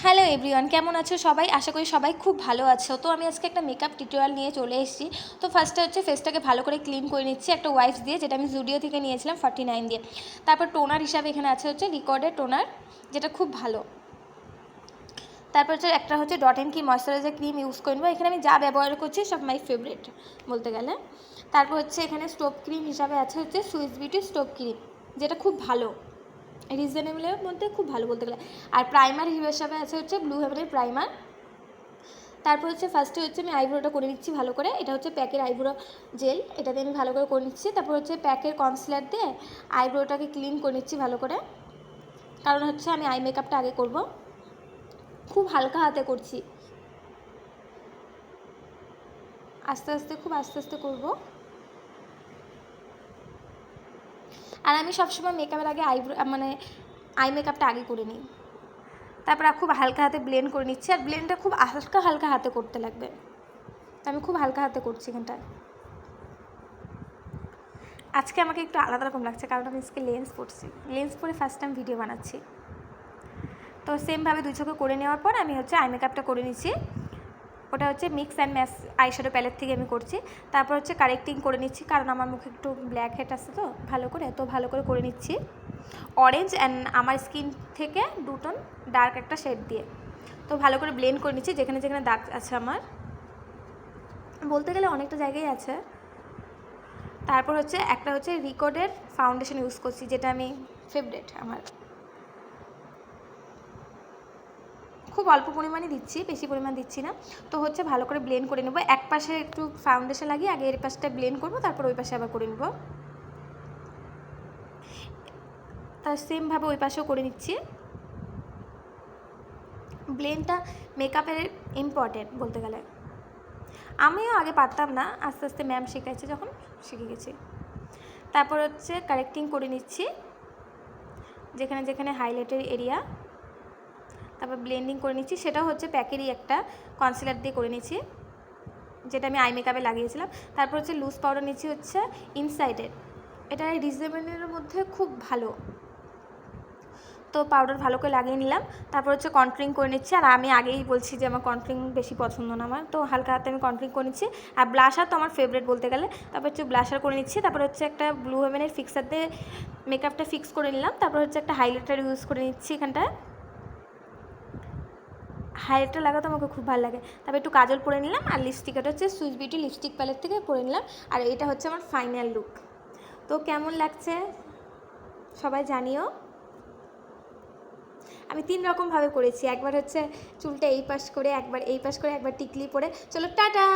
Hello everyone, কেমন আছো সবাই? আশা করি সবাই খুব ভালো আছো। তো আমি আজকে একটা মেকআপ টিউটোরিয়াল নিয়ে চলে এসেছি। তো ফার্স্টে হচ্ছে ফেসটাকে ভালো করে ক্লিন করে নিচ্ছি একটা ওয়াইপস দিয়ে, যেটা আমি জুডিও থেকে নিয়েছিলাম 49 দিয়ে। তারপর টোনার হিসাবে এখানে আছে হচ্ছে রিকর্ডের টোনার, যেটা খুব ভালো। তারপর হচ্ছে একটা হচ্ছে ডট অ্যান্ড কি ময়শ্চারাইজার ক্রিম ইউজ করে নেবো। এখানে আমি যা ব্যবহার করছি সব মাই ফেভারিট বলতে গেলে। তারপর হচ্ছে এখানে স্টোভ ক্রিম হিসাবে আছে হচ্ছে সুইস বিউটি স্টোভ ক্রিম, যেটা খুব ভালো, রিজনেবলের মধ্যে খুব ভালো বলতে গেলে। আর প্রাইমার হিসাবে আছে হচ্ছে ব্লু হেভেনের প্রাইমার। তারপর হচ্ছে ফার্স্টে হচ্ছে আমি আইব্রোটা করে নিচ্ছি ভালো করে। এটা হচ্ছে প্যাকের আইব্রো জেল, এটা দিয়ে আমি ভালো করে করে নিচ্ছি। তারপর হচ্ছে প্যাকের কনসিলার দিয়ে আইব্রোটাকে ক্লিন করে নিচ্ছি ভালো করে, কারণ হচ্ছে আমি আই মেকআপটা আগে করব। খুব হালকা হাতে করছি, আস্তে আস্তে, খুব আস্তে আস্তে করব। আর আমি সবসময় মেকআপের আগে আই মেকআপটা আগে করে নিই। তারপর খুব হালকা হাতে ব্লেন্ড করে নিচ্ছি, আর ব্লেন্ডটা খুব হালকা হালকা হাতে করতে লাগবে। তো আমি খুব হালকা হাতে করছি এখানটায়। আজকে আমাকে একটু আলাদা রকম লাগছে, কারণ আমি আজকে লেন্স পরছি। লেন্স পরে ফার্স্ট টাইম ভিডিও বানাচ্ছি। তো সেমভাবে দুই চোখে করে নেওয়ার পর আমি হচ্ছে আই মেকআপটা করে নিচ্ছি। ওটা হচ্ছে mix and match eyeshadow palette থেকে আমি করছি। তারপর হচ্ছে কারেক্টিং করে নিচ্ছি, কারণ আমার মুখে একটু ব্ল্যাক হেড আছে, তো ভালো করে করে নিচ্ছি অরেঞ্জ অ্যান্ড আমার স্কিন থেকে 2 টোন ডার্ক একটা শেড দিয়ে। তো ভালো করে ব্লেন্ড করে নিচ্ছি যেখানে যেখানে দাগ আছে আমার, বলতে গেলে অনেকটা জায়গায় আছে। তারপর হচ্ছে একটা হচ্ছে রিকর্ডের ফাউন্ডেশন ইউজ করছি, যেটা আমি ফেভারিট আমার। খুব অল্প পরিমাণে দিচ্ছি, বেশি পরিমাণ দিচ্ছি না। তো হচ্ছে ভালো করে ব্লেন্ড করে নেব। এক পাশে একটু ফাউন্ডেশন লাগিয়ে আগে এর পাশটা ব্লেন্ড করব, তারপর ওই পাশে আবার করে নেব। তার সেমভাবে ওই পাশেও করে নিচ্ছি। ব্লেন্ডটা মেকআপের ইম্পর্টেন্ট বলতে গেলে। আমিও আগে পারতাম না, আস্তে আস্তে ম্যাম শেখাইছে যখন শিখে গেছি। তারপর হচ্ছে কারেক্টিং করে নিচ্ছি যেখানে যেখানে হাইলাইটের এরিয়া। তারপর ব্লেন্ডিং করে নিচ্ছি, সেটাও হচ্ছে প্যাকেরই একটা কনসিলার দিয়ে করে নিচ্ছি, যেটা আমি আই মেকআপে লাগিয়েছিলাম। তারপর হচ্ছে লুজ পাউডার নিচ্ছি হচ্ছে ইনসাইডের, এটা রিজনেবলের মধ্যে খুব ভালো। তো পাউডার ভালো করে লাগিয়ে নিলাম। তারপর হচ্ছে কন্ট্রিং করে নিচ্ছি। আর আমি আগেই বলছি যে আমার কন্ট্রিং বেশি পছন্দ না আমার, তো হালকা হাতে আমি কন্ট্রিং করে নিচ্ছি। আর ব্লাশার তো আমার ফেভারিট বলতে গেলে। তারপর হচ্ছে ব্লাশার করে নিচ্ছি। তারপর হচ্ছে একটা ব্লু হেভেনের ফিক্সার দিয়ে মেকআপটা ফিক্স করে নিলাম। তারপর হচ্ছে একটা হাইলাইটার ইউজ করে নিচ্ছি এখানটায়। হাইলাইটার লাগাতে আমাকে খুব ভালো লাগে। তারপর একটু কাজল পরে নিলাম, আর লিপস্টিক, এটা হচ্ছে সুইস বিউটি লিপস্টিক প্যালেট থেকে পরে নিলাম। আর এটা হচ্ছে আমার ফাইনাল লুক। তো কেমন লাগছে সবাই জানিও। আমি 3 রকমভাবে করেছি, একবার হচ্ছে চুলটা এই পাশ করে, একবার এই পাশ করে, একবার টিকলি পরে। চলো টাটা।